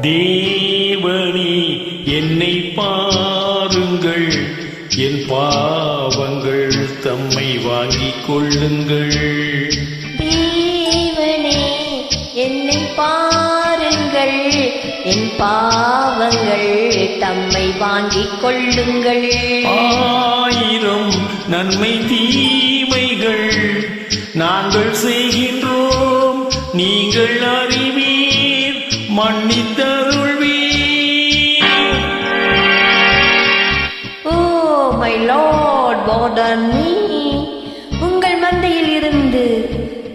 தேவனே என்னை பாருங்கள், என் பாவங்கள் தம்மை வாங்கிக் கொள்ளுங்கள். தேவனே என்னை பாருங்கள், என் பாவங்கள் தம்மை வாங்கிக் கொள்ளுங்கள். ஆயிரம் நன்மை தீமைகள் நாங்கள் செய்கின்றோம், நீங்கள் அறிவீர், மன்னித்தருள்வீர். Oh my lord, pardon me. உங்கள் மந்தையில் இருந்து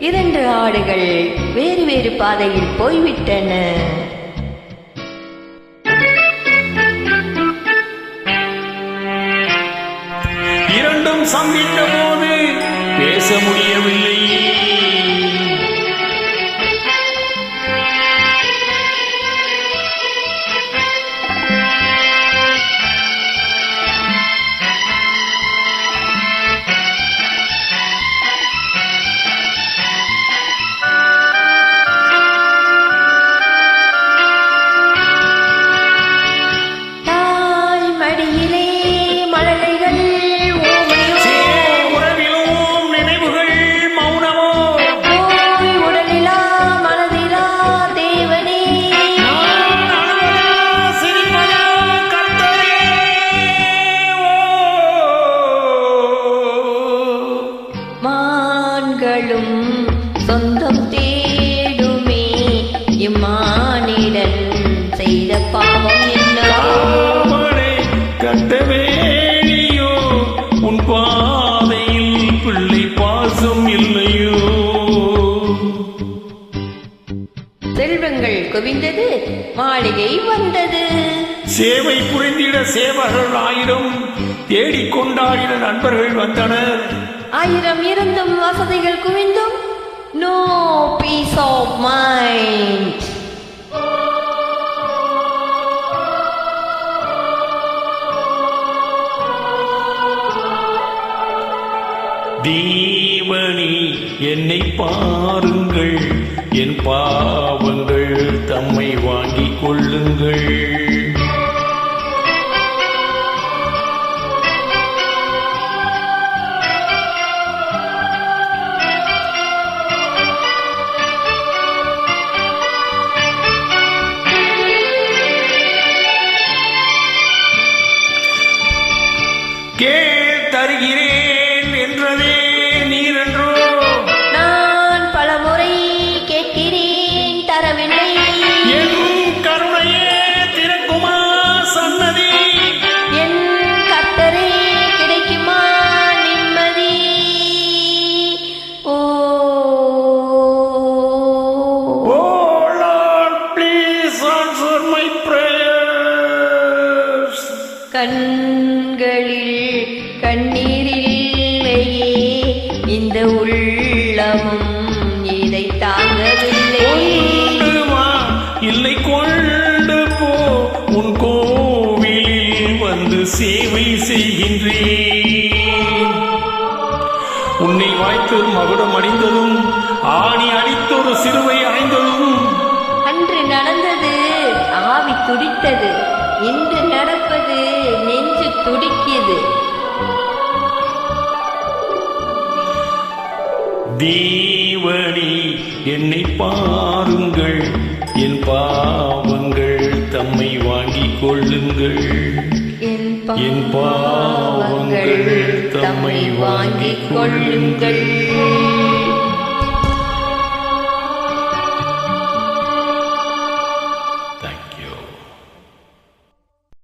2 ஆடுகள் வேறு வேறு பாதையில் போய்விட்டன. இரண்டும் சந்தித்த போது பேச முடியவில்லை. சொந்தம் தேடுமே இம்மானிடன் செய்த பாவம் என்னவோ. கட்டவேணியோ உன் பாதையில் பிள்ளை பாசம் இல்லையோ. செல்வங்கள் குவிந்தது, மாளிகை வந்தது. சேவை புரிந்திட சேவகர்கள் 1000 தேடிக்கொண்டாடின நண்பர்கள் வந்தனர். 1000 இருந்தும் வசதிகள் குவிந்தும் no peace of mind. தேவனே என்னை பாருங்கள், என் பாவங்கள் தம்மை வாங்கிக் கொள்ளுங்கள். தருகிறேன் என்றதே நீரென்றோ. நான் பலமுறை கேட்கிறேன், தரவில்லை. என் கருணையே திறக்குமா சன்னதி, என் கர்த்தரே கிடைக்குமா நிம்மதி. ஓ Lord, please answer my prayers. கண்களில் கண்ணீரில்லையே, இந்த உள்ளமும் இதை தாங்கவில்லை. இல்லை கொண்டு போ, உன் கோவிலில் வந்து சேவை செய்கின்றேன். உன்னை வாய்த்தொரு மகுடம் அணிந்ததும், ஆணி அடித்தொரு சிறுவை அடைந்ததும் அன்று நடந்தது ஆவி துடித்தது, இன்று நடப்பது நெஞ்சு துடிக்கியது. தேவனே என்னை பாருங்கள், என் பாவங்கள் தம்மை வாங்கிக் கொள்ளுங்கள். என் பாவங்கள் தம்மை வாங்கிக் கொள்ளுங்கள்.